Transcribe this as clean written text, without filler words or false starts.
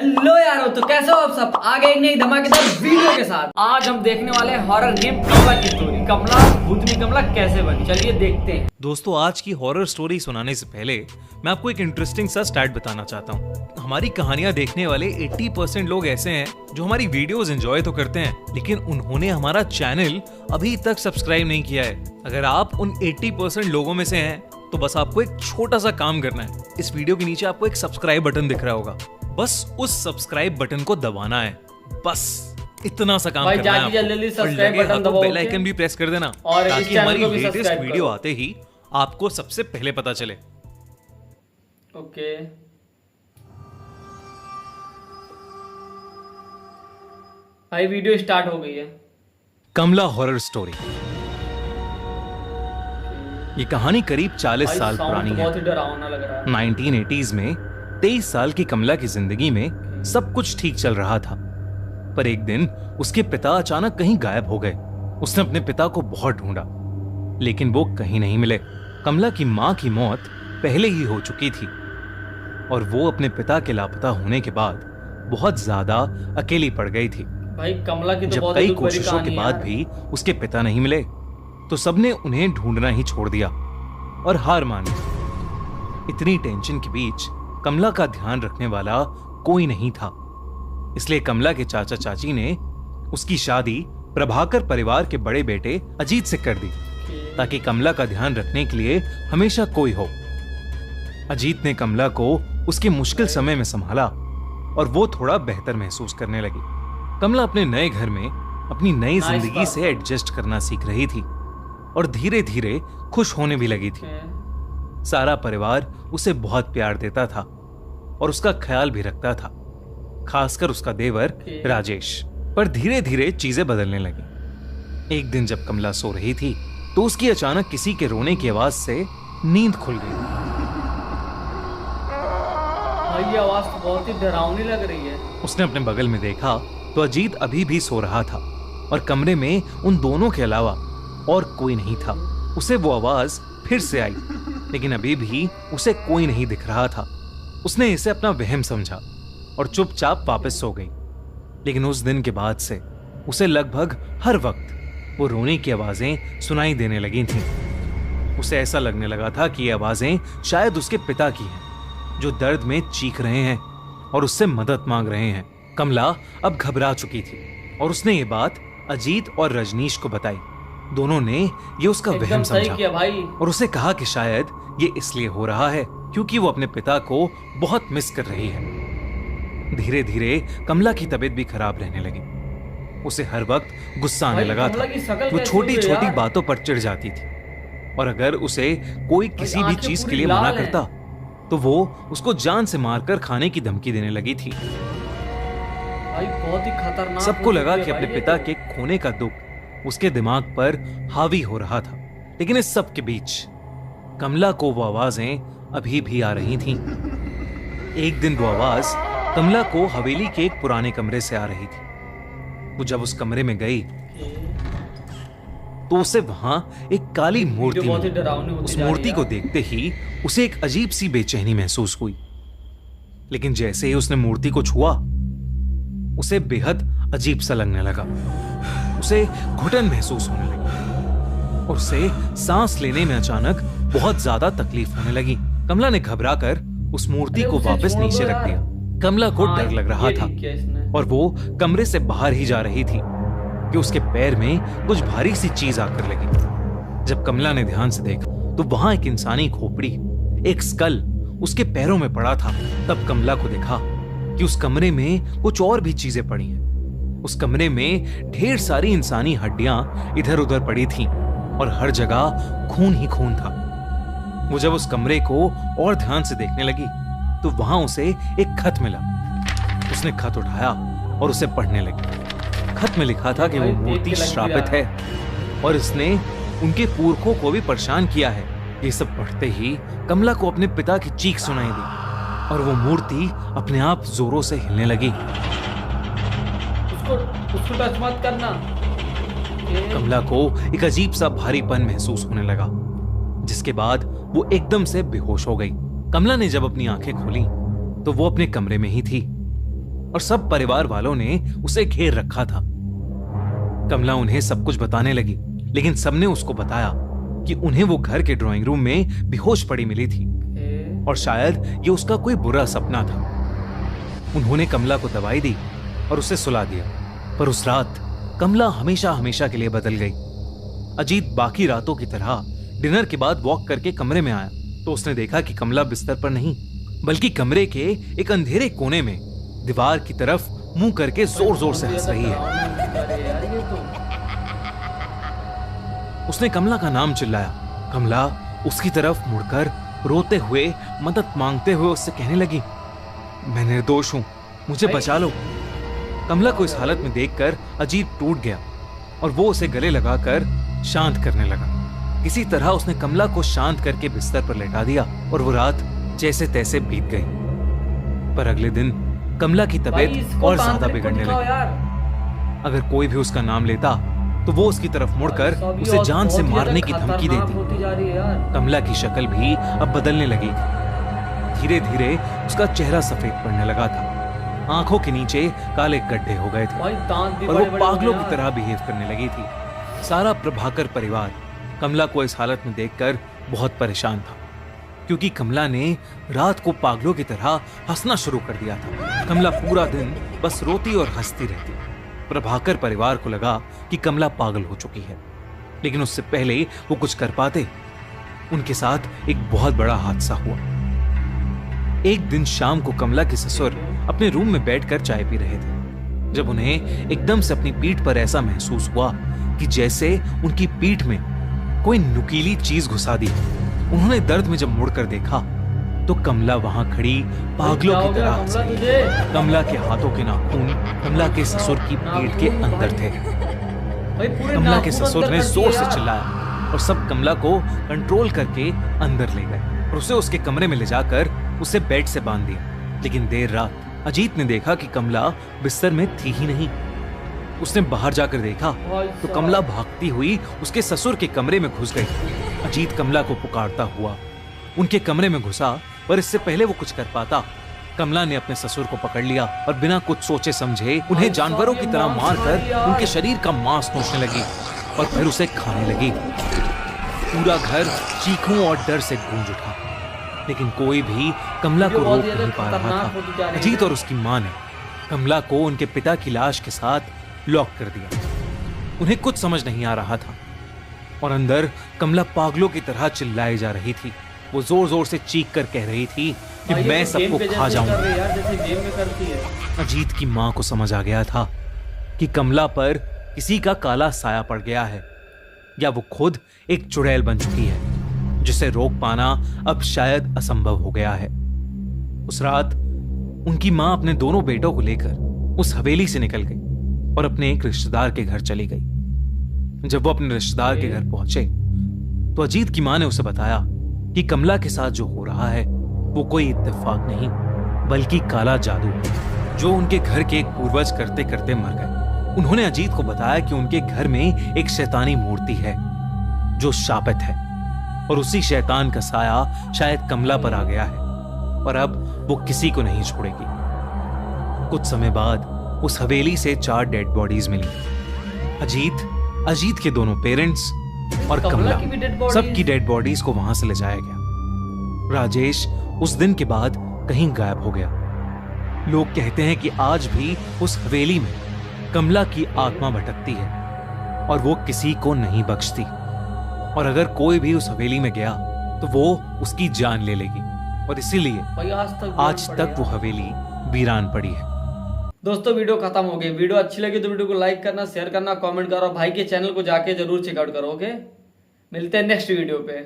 Hello यारो, तो कैसे हो आप सब? आगे एक नई धमाकेदार वीडियो के साथ आज हम देखने वाले हैं हॉरर गेम कमला की स्टोरी। कमला भूतनी कमला कैसे बनी, चलिए देखते हैं। दोस्तों, आज की हॉरर स्टोरी सुनाने से पहले मैं आपको एक इंटरेस्टिंग सा स्टैट बताना चाहता हूँ। हमारी कहानियां देखने वाले 80% लोग ऐसे हैं जो हमारी वीडियोस एंजॉय तो करते हैं, लेकिन उन्होंने हमारा चैनल अभी तक सब्सक्राइब नहीं किया है। अगर आप उन 80% लोगों में से हैं तो बस आपको एक छोटा सा काम करना है। इस वीडियो के नीचे आपको एक सब्सक्राइब बटन दिख रहा होगा, बस उस सब्सक्राइब बटन को दबाना है। बस इतना सा काम करना है। जल्दी सब्सक्राइब बटन दबाओ, बेल आइकन भी प्रेस कर देना और ताकि हमारी लेटेस्ट वीडियो आते ही आपको सबसे पहले पता चले। ओके, भाई वीडियो स्टार्ट हो गई है। कमला हॉरर स्टोरी। ये कहानी करीब 40 साल पुरानी है। बहुत ही डरावना लग रहा है। 1980s में 23 साल की कमला की जिंदगी में सब कुछ ठीक चल रहा था, पर एक दिन उसके पिता अचानक कहीं गायब हो गए। उसने अपने पिता को बहुत ढूंढा, लेकिन वो कहीं नहीं मिले। कमला की मां की मौत पहले ही हो चुकी थी और वो अपने पिता के लापता होने के बाद बहुत ज्यादा अकेली पड़ गई थी। भाई कमला की तो जब बहुत कई बड़ी कोशिशों कहानी के है बाद यार। भी उसके पिता नहीं मिले तो सबने उन्हें ढूंढना ही छोड़ दिया और हार मान ली। इतनी टेंशन के बीच कमला का ध्यान रखने वाला कोई नहीं था, इसलिए कमला के चाचा चाची ने उसकी शादी प्रभाकर परिवार के बड़े बेटे अजीत से कर दी, ताकि कमला का ध्यान रखने के लिए हमेशा कोई हो। अजीत ने कमला को उसके मुश्किल समय में संभाला और वो थोड़ा बेहतर महसूस करने लगी। कमला अपने नए घर में अपनी नई जिंदगी से एडजस्ट करना सीख रही थी और धीरे धीरे खुश होने भी लगी थी। सारा परिवार उसे बहुत प्यार देता था और उसका ख्याल भी रखता था, खासकर उसका देवर राजेश। पर धीरे धीरे चीजें बदलने लगी। एक दिन जब कमला सो रही थी तो उसकी अचानक किसी के रोने की आवाज से नींद खुल गई। भाई ये आवाज तो बहुत ही डरावनी लग रही है। उसने अपने बगल में देखा तो अजीत अभी भी सो रहा था और कमरे में उन दोनों के अलावा और कोई नहीं था। उसे वो आवाज फिर से आई, लेकिन अभी भी उसे कोई नहीं दिख रहा था। उसने इसे अपना वहम समझा और चुपचाप वापस सो गई। लेकिन उस दिन के बाद से उसे लगभग हर वक्त वो रोने की आवाजें सुनाई देने लगी थीं। उसे ऐसा लगने लगा था कि ये आवाजें शायद उसके पिता की हैं, जो दर्द में चीख रहे हैं और उससे मदद मांग रहे हैं। कमला अब घबरा चुकी थी और उसने ये बात अजीत और रजनीश को बताई। दोनों ने ये उसका वहम समझा भाई। और उसे कहा कि शायद ये इसलिए हो रहा है क्योंकि वो अपने पिता को बहुत मिस कर रही है। धीरे धीरे कमला की तबीयत भी खराब रहने लगी। उसे हर वक्त गुस्सा आने लगा था। वो छोटी छोटी बातों पर चिढ़ जाती थी और अगर उसे कोई किसी भी चीज के लिए मना करता तो वो उसको जान से मारकर खाने की धमकी देने लगी थी। भाई बहुत ही खतरनाक। सबको लगा कि अपने पिता के खोने का दुख उसके दिमाग पर हावी हो रहा था, लेकिन इस सब के बीच कमला को वो आवाजें अभी भी आ रही थीं। एक दिन वो आवाज कमला को हवेली के एक पुराने कमरे से आ रही थी। वो जब उस कमरे में गई तो उसे वहां एक काली मूर्ति मिली। उस मूर्ति को देखते ही उसे एक अजीब सी बेचैनी महसूस हुई, लेकिन जैसे ही उसने मूर्ति को छुआ उसे बेहद अजीब सा लगने लगा। उसे घुटन महसूस होने लगी और उसे सांस लेने में अचानक बहुत ज्यादा तकलीफ होने लगी। कमला ने घबराकर उस मूर्ति को वापस नीचे रख दिया। कमला को डर लग रहा था और वो कमरे से बाहर ही जा रही थी कि उसके पैर में कुछ भारी सी चीज आकर लगी। जब कमला ने ध्यान से देखा तो वहां एक इंसानी खोपड़ी, एक स्कल उसके पैरों में पड़ा था। तब कमला को देखा कि उस कमरे में कुछ और भी चीजें पड़ी हैं। उस कमरे में ढेर सारी इंसानी हड्डियां इधर उधर पड़ी थीं और हर जगह खून ही खून था। वो जब उस कमरे को और ध्यान से देखने लगी तो वहां उसे एक खत मिला। उसने खत उठाया और उसे पढ़ने लगी। खत में लिखा था कि वो मूर्ति श्रापित है और इसने उनके पुरखों को भी परेशान किया है। ये सब पढ़ते ही कमला को अपने पिता की चीख सुनाई दी और वो मूर्ति अपने आप जोरों से हिलने लगी। उसको टच मत करना। कमला को एक अजीब सा भारीपन महसूस होने लगा, जिसके बाद वो एकदम से बेहोश हो गई। कमला ने जब अपनी आंखें खोली तो वो अपने कमरे में ही थी। और सब परिवार वालों ने उसे घेर रखा था। कमला उन्हें सब कुछ बताने लगी, लेकिन सबने उसको बताया कि उन्हें वो घर के ड्राइंग रूम में बेहोश पड़ी मिली थी और शायद ये उसका कोई बुरा सपना था। उन्होंने कमला को दवाई दी और उसे सुला दिया, पर उस रात कमला हमेशा हमेशा के लिए बदल गई। अजीत बाकी रातों की तरह डिनर के बाद वॉक करके कमरे में आया तो उसने देखा कि कमला बिस्तर पर नहीं, बल्कि कमरे के एक अंधेरे कोने में दीवार की तरफ मुंह करके जोर जोर से हंस रही है। उसने कमला का नाम चिल्लाया। कमला उसकी तरफ मुड़कर रोते हुए, मदद मांगते हुए उससे कहने लगी, मैं निर्दोष हूं, मुझे बचा लो। कमला को इस हालत में देखकर अजीत टूट गया और वो उसे गले लगाकर शांत करने लगा। किसी तरह उसने कमला को शांत करके बिस्तर पर लेटा दिया और वो रात जैसे तैसे बीत गई। पर अगले दिन कमला की तबीयत और ज्यादा बिगड़ने लगी। अगर कोई भी उसका नाम लेता तो वो उसकी तरफ मुड़कर उसे जान से मारने की धमकी देती। कमला की शक्ल भी अब बदलने लगी थी। धीरे धीरे उसका चेहरा सफेद पड़ने लगा था, आंखों के नीचे काले गड्ढे हो गए थे और वो पागलों की तरह बिहेव करने लगी थी। सारा प्रभाकर परिवार कमला को इस हालत में देखकर बहुत परेशान था, क्योंकि कमला ने रात को पागलों की तरह हंसना शुरू कर दिया था। कमला पूरा दिन बस रोती और हंसती रहती। प्रभाकर परिवार को लगा कि कमला पागल हो चुकी है, लेकिन उससे पहले वो कुछ कर पाते, उनके साथ एक बहुत बड़ा हादसा हुआ। एक दिन शाम को कमला के ससुर अपने रूम में बैठकर चाय पी रहे थे, जब उन्हें एकदम से अपनी पीठ पर ऐसा महसूस हुआ कि जैसे उनकी पीठ में कोई नुकीली चीज घुसा दी। उन्होंने दर्द में जब मुड़कर देखा तो कमला वहां खड़ी पागलों की तरह हंस रही। कमला के हाथों के नाखून कमला के ससुर की पीठ के अंदर थे। कमला के ससुर ने जोर से चिल्लाया और सब कमला को कंट्रोल करके अंदर ले गए और उसे उसके कमरे में ले जाकर उसे बेड से बांध दिया। लेकिन देर रात अजीत ने देखा कि कमला बिस्तर में थी ही नहीं। उसने बाहर जाकर देखा तो कमला भागती हुई उसके ससुर के कमरे में घुस गई। अजीत कमला को पुकारता हुआ उनके कमरे में घुसा, पर इससे पहले वो कुछ कर पाता, कमला ने अपने ससुर को पकड़ लिया और बिना कुछ सोचे समझे उन्हें जानवरों की तरह मारकर उनके शरीर का मांस नोचने लगी और फिर उसे खाने लगी। पूरा घर चीखों और डर से गूंज उठा, लेकिन कोई भी कमला को रोक नहीं पा रहा था। अजीत और उसकी मां ने कमला को उनके पिता की लाश के साथ लॉक कर दिया। उन्हें कुछ समझ नहीं आ रहा था और अंदर कमला पागलों की तरह चिल्लाई जा रही थी। वो जोर जोर से चीख कर कह रही थी कि मैं सबको खा जाऊंगा। अजीत की मां को समझ आ गया था कि कमला पर किसी का काला साया पड़ गया है, या वो खुद एक चुड़ैल बन चुकी है, जिसे रोक पाना अब शायद असंभव हो गया है। उस रात उनकी मां अपने दोनों बेटों को लेकर उस हवेली से निकल गई और अपने एक रिश्तेदार के घर चली गई। जब वो अपने रिश्तेदार के घर पहुंचे तो अजीत की मां ने उसे बताया कि कमला के साथ जो हो रहा है वो कोई इत्तेफाक नहीं, बल्कि काला जादू है, जो उनके घर के एक पूर्वज करते करते मर गए। उन्होंने अजीत को बताया कि उनके घर में एक शैतानी मूर्ति है जो शापित है और उसी शैतान का साया शायद कमला पर आ गया है और अब वो किसी को नहीं छोड़ेगी। कुछ समय बाद उस हवेली से 4 डेड बॉडीज मिली। अजीत के दोनों पेरेंट्स और कमला, सबकी डेड बॉडीज को वहां से ले जाया गया। राजेश उस दिन के बाद कहीं गायब हो गया। लोग कहते हैं कि आज भी उस हवेली में कमला की आत्मा भटकती है और वो किसी को नहीं बख्शती, और अगर कोई भी उस हवेली में गया तो वो उसकी जान ले लेगी, और इसीलिए आज तक वो हवेली वीरान पड़ी है। दोस्तों वीडियो खत्म हो गई। वीडियो अच्छी लगी तो वीडियो को लाइक करना, शेयर करना, कमेंट करो। भाई के चैनल को जाके जरूर चेकआउट करो। ओके, मिलते हैं नेक्स्ट वीडियो पे।